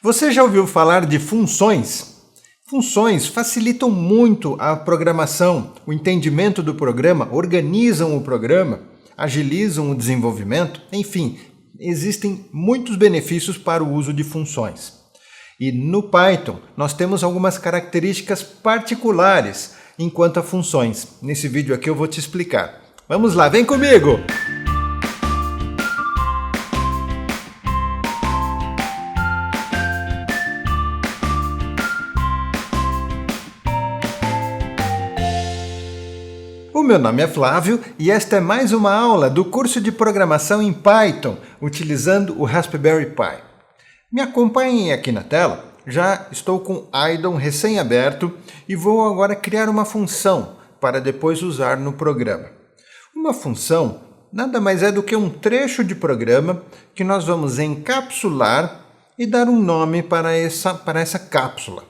Você já ouviu falar de funções? Funções facilitam muito a programação, o entendimento do programa, organizam o programa, agilizam o desenvolvimento, enfim, existem muitos benefícios para o uso de funções. E no Python nós temos algumas características particulares enquanto a funções. Nesse vídeo aqui eu vou te explicar. Vamos lá, vem comigo! O meu nome é Flávio e esta é mais uma aula do curso de programação em Python, utilizando o Raspberry Pi. Me acompanhem aqui na tela, já estou com Idle recém-aberto e vou agora criar uma função para depois usar no programa. Uma função nada mais é do que um trecho de programa que nós vamos encapsular e dar um nome para essa cápsula.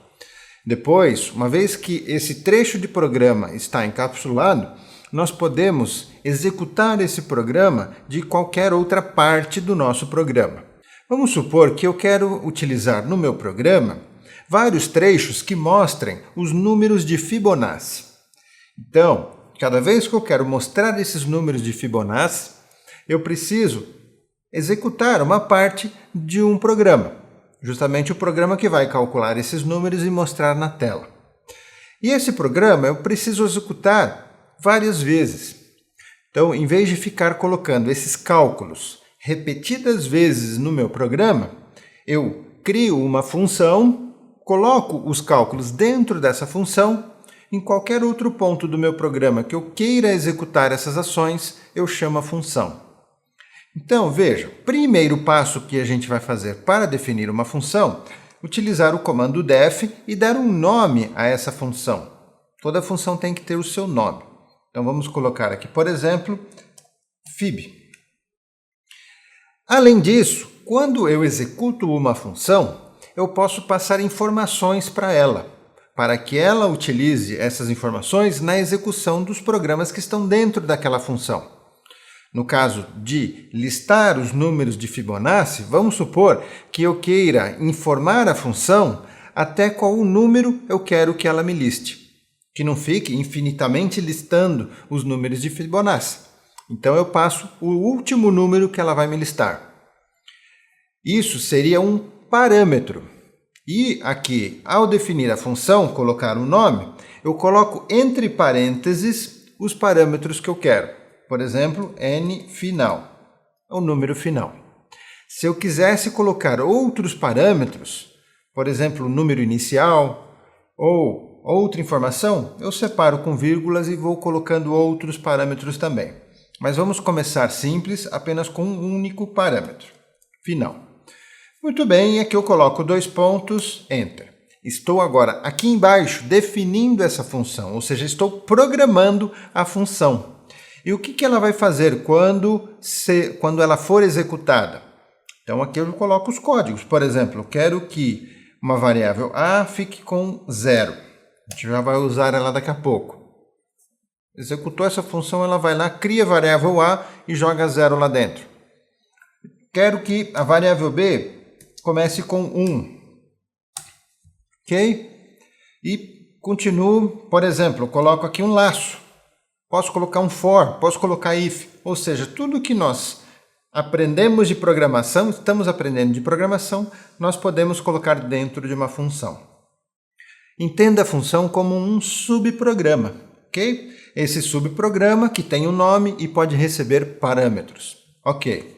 Depois, uma vez que esse trecho de programa está encapsulado, nós podemos executar esse programa de qualquer outra parte do nosso programa. Vamos supor que eu quero utilizar no meu programa vários trechos que mostrem os números de Fibonacci. Então, cada vez que eu quero mostrar esses números de Fibonacci, eu preciso executar uma parte de um programa. Justamente o programa que vai calcular esses números e mostrar na tela. E esse programa eu preciso executar várias vezes. Então, em vez de ficar colocando esses cálculos repetidas vezes no meu programa, eu crio uma função, coloco os cálculos dentro dessa função, em qualquer outro ponto do meu programa que eu queira executar essas ações, eu chamo a função. Então, veja, primeiro passo que a gente vai fazer para definir uma função, utilizar o comando def e dar um nome a essa função. Toda função tem que ter o seu nome. Então, vamos colocar aqui, por exemplo, fib. Além disso, quando eu executo uma função, eu posso passar informações para ela, para que ela utilize essas informações na execução dos programas que estão dentro daquela função. No caso de listar os números de Fibonacci, vamos supor que eu queira informar a função até qual número eu quero que ela me liste. Que não fique infinitamente listando os números de Fibonacci. Então eu passo o último número que ela vai me listar. Isso seria um parâmetro. E aqui, ao definir a função, colocar um nome, eu coloco entre parênteses os parâmetros que eu quero. Por exemplo, n final, o número final. Se eu quisesse colocar outros parâmetros, por exemplo, o número inicial ou outra informação, eu separo com vírgulas e vou colocando outros parâmetros também. Mas vamos começar simples, apenas com um único parâmetro, final. Muito bem, aqui eu coloco 2 pontos, enter. Estou agora aqui embaixo definindo essa função, ou seja, estou programando a função. E o que ela vai fazer quando ela for executada? Então aqui eu coloco os códigos. Por exemplo, eu quero que uma variável a fique com 0. A gente já vai usar ela daqui a pouco. Executou essa função, ela vai lá, cria a variável a e joga 0 lá dentro. Quero que a variável b comece com 1. Ok? E continuo, por exemplo, eu coloco aqui um laço. Posso colocar um for, posso colocar if, ou seja, tudo que nós aprendemos de programação, estamos aprendendo de programação, nós podemos colocar dentro de uma função. Entenda a função como um subprograma, ok? Esse subprograma que tem um nome e pode receber parâmetros, ok?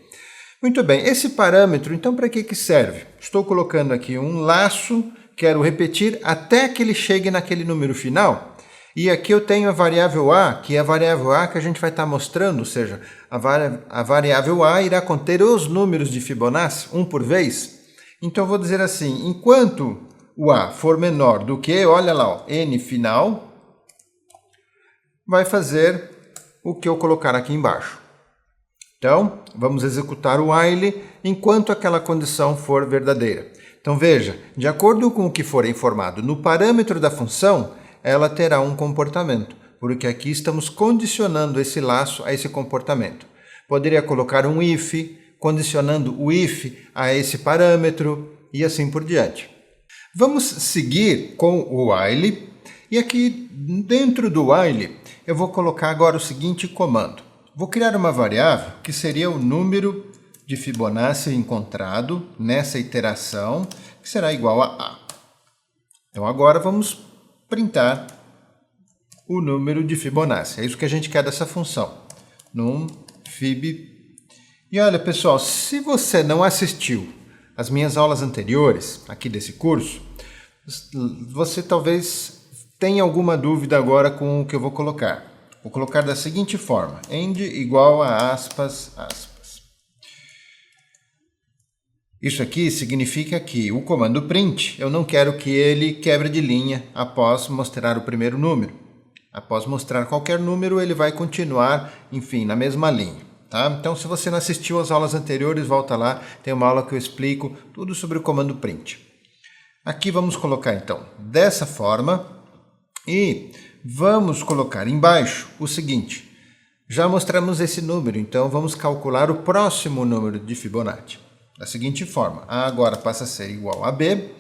Muito bem, esse parâmetro, então, para que serve? Estou colocando aqui um laço, quero repetir até que ele chegue naquele número final. E aqui eu tenho a variável a, que é a variável a que a gente vai estar mostrando, ou seja, a variável a irá conter os números de Fibonacci, um por vez. Então eu vou dizer assim, enquanto o a for menor do que, olha lá, ó, n final, vai fazer o que eu colocar aqui embaixo. Então, vamos executar o while enquanto aquela condição for verdadeira. Então veja, de acordo com o que for informado no parâmetro da função, ela terá um comportamento, porque aqui estamos condicionando esse laço a esse comportamento. Poderia colocar um if, condicionando o if a esse parâmetro, e assim por diante. Vamos seguir com o while, e aqui dentro do while eu vou colocar agora o seguinte comando. Vou criar uma variável que seria o número de Fibonacci encontrado nessa iteração, que será igual a A. Então agora vamos printar o número de Fibonacci. É isso que a gente quer dessa função. Num fib. E olha, pessoal, se você não assistiu às minhas aulas anteriores aqui desse curso, você talvez tenha alguma dúvida agora com o que eu vou colocar. Vou colocar da seguinte forma: end igual a aspas, aspas. Isso aqui significa que o comando print, eu não quero que ele quebre de linha após mostrar o primeiro número. Após mostrar qualquer número, ele vai continuar, enfim, na mesma linha. Tá? Então, se você não assistiu às aulas anteriores, volta lá, tem uma aula que eu explico tudo sobre o comando print. Aqui vamos colocar, então, dessa forma e vamos colocar embaixo o seguinte. Já mostramos esse número, então vamos calcular o próximo número de Fibonacci. Da seguinte forma, A agora passa a ser igual a B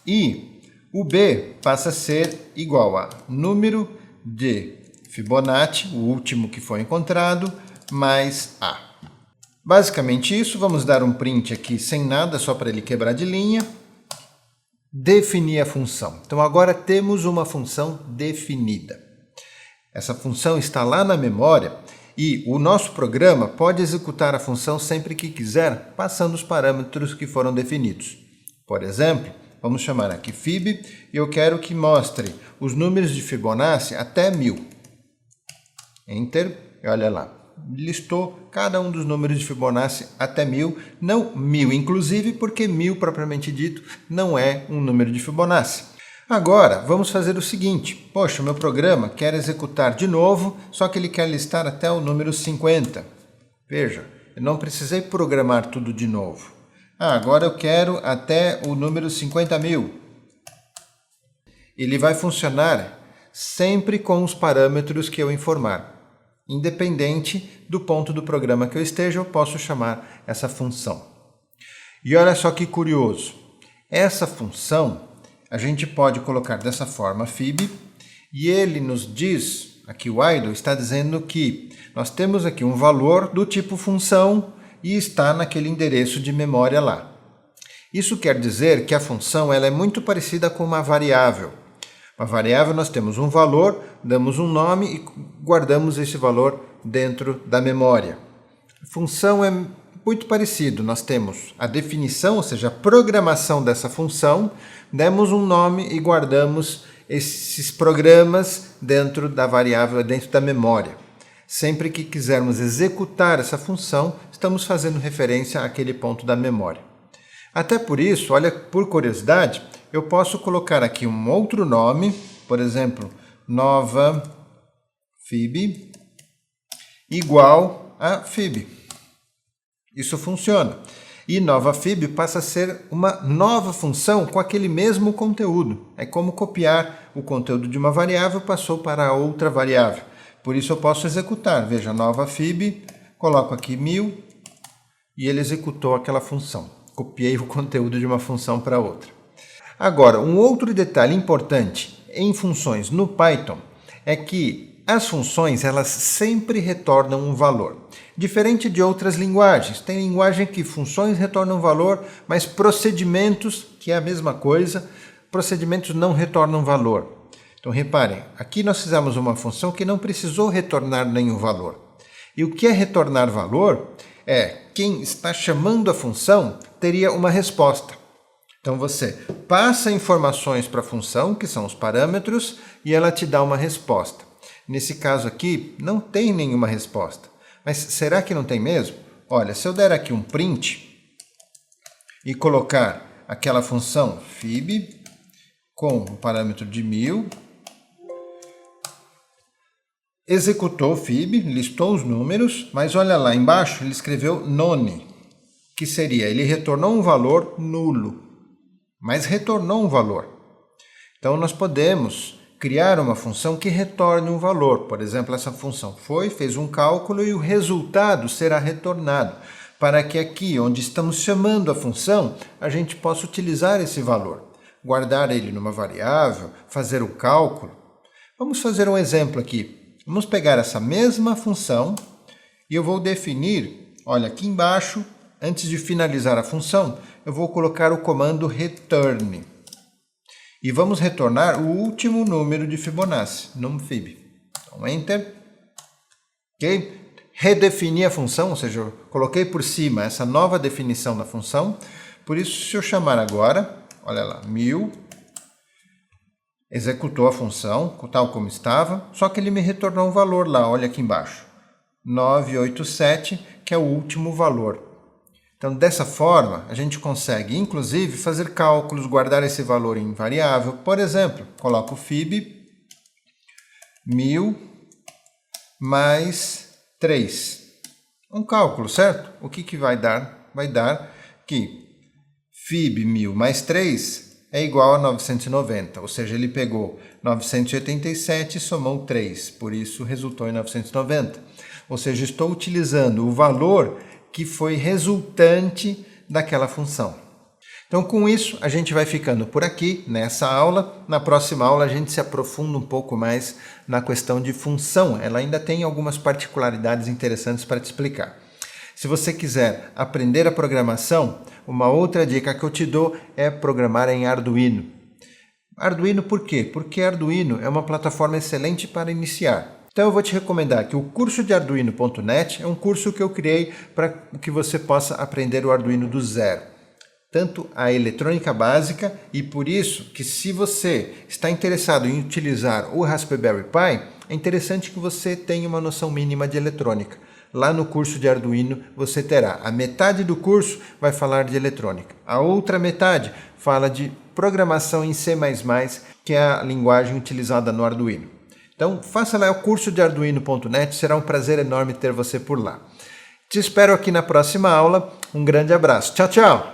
e o B passa a ser igual a número de Fibonacci, o último que foi encontrado, mais A. Basicamente isso, vamos dar um print aqui sem nada, só para ele quebrar de linha. Definir a função. Então agora temos uma função definida. Essa função está lá na memória e o nosso programa pode executar a função sempre que quiser, passando os parâmetros que foram definidos. Por exemplo, vamos chamar aqui fib e eu quero que mostre os números de Fibonacci até 1000. Enter, e olha lá, listou cada um dos números de Fibonacci até 1000, não 1000 inclusive, porque 1000 propriamente dito não é um número de Fibonacci. Agora, vamos fazer o seguinte. Poxa, o meu programa quer executar de novo, só que ele quer listar até o número 50. Veja, eu não precisei programar tudo de novo. Agora eu quero até o número 50.000. Ele vai funcionar sempre com os parâmetros que eu informar. Independente do ponto do programa que eu esteja, eu posso chamar essa função. E olha só que curioso. Essa função a gente pode colocar dessa forma fib, e ele nos diz, aqui o idle está dizendo que nós temos aqui um valor do tipo função e está naquele endereço de memória lá. Isso quer dizer que a função ela é muito parecida com uma variável. Uma variável nós temos um valor, damos um nome e guardamos esse valor dentro da memória. A função é muito parecido, nós temos a definição, ou seja, a programação dessa função, demos um nome e guardamos esses programas dentro da variável, dentro da memória. Sempre que quisermos executar essa função, estamos fazendo referência àquele ponto da memória. Até por isso, olha, por curiosidade, eu posso colocar aqui um outro nome, por exemplo, nova fib igual a fib. Isso funciona. E nova fib passa a ser uma nova função com aquele mesmo conteúdo. É como copiar o conteúdo de uma variável passou para outra variável. Por isso eu posso executar. Veja, nova fib, coloco aqui 1000 e ele executou aquela função. Copiei o conteúdo de uma função para outra. Agora, um outro detalhe importante em funções no Python é que as funções elas sempre retornam um valor. Diferente de outras linguagens. Tem linguagem que funções retornam valor, mas procedimentos, que é a mesma coisa, procedimentos não retornam valor. Então reparem, aqui nós fizemos uma função que não precisou retornar nenhum valor. E o que é retornar valor? É quem está chamando a função teria uma resposta. Então você passa informações para a função, que são os parâmetros, e ela te dá uma resposta. Nesse caso aqui, não tem nenhuma resposta. Mas será que não tem mesmo? Olha, se eu der aqui um print e colocar aquela função fib com o parâmetro de 1000, executou fib, listou os números, mas olha lá embaixo ele escreveu none, que seria, ele retornou um valor nulo, mas retornou um valor. Então nós podemos criar uma função que retorne um valor. Por exemplo, essa função fez um cálculo e o resultado será retornado. para que aqui, onde estamos chamando a função, a gente possa utilizar esse valor, guardar ele numa variável, fazer o cálculo. Vamos fazer um exemplo aqui. Vamos pegar essa mesma função e eu vou definir, olha, aqui embaixo, antes de finalizar a função, eu vou colocar o comando return. E vamos retornar o último número de Fibonacci, numFib. Então, Enter. Ok? Redefini a função, ou seja, eu coloquei por cima essa nova definição da função. Por isso, se eu chamar agora, olha lá, 1000, executou a função, tal como estava, só que ele me retornou um valor lá, olha aqui embaixo. 987, que é o último valor. Então, dessa forma, a gente consegue, inclusive, fazer cálculos, guardar esse valor em variável. Por exemplo, coloco fib 1000 mais 3. Um cálculo, certo? O que vai dar? Vai dar que fib 1000 mais 3 é igual a 990, ou seja, ele pegou 987 e somou 3, por isso resultou em 990. Ou seja, estou utilizando o valor que foi resultante daquela função. Então, com isso, a gente vai ficando por aqui nessa aula. Na próxima aula, a gente se aprofunda um pouco mais na questão de função. Ela ainda tem algumas particularidades interessantes para te explicar. Se você quiser aprender a programação, uma outra dica que eu te dou é programar em Arduino. Arduino por quê? Porque Arduino é uma plataforma excelente para iniciar. Então eu vou te recomendar que o curso de Arduino.net é um curso que eu criei para que você possa aprender o Arduino do zero. Tanto a eletrônica básica e por isso que se você está interessado em utilizar o Raspberry Pi, é interessante que você tenha uma noção mínima de eletrônica. Lá no curso de Arduino você terá a metade do curso vai falar de eletrônica. A outra metade fala de programação em C++, que é a linguagem utilizada no Arduino. Então faça lá o curso de Arduino.net, será um prazer enorme ter você por lá. Te espero aqui na próxima aula. Um grande abraço. Tchau, tchau!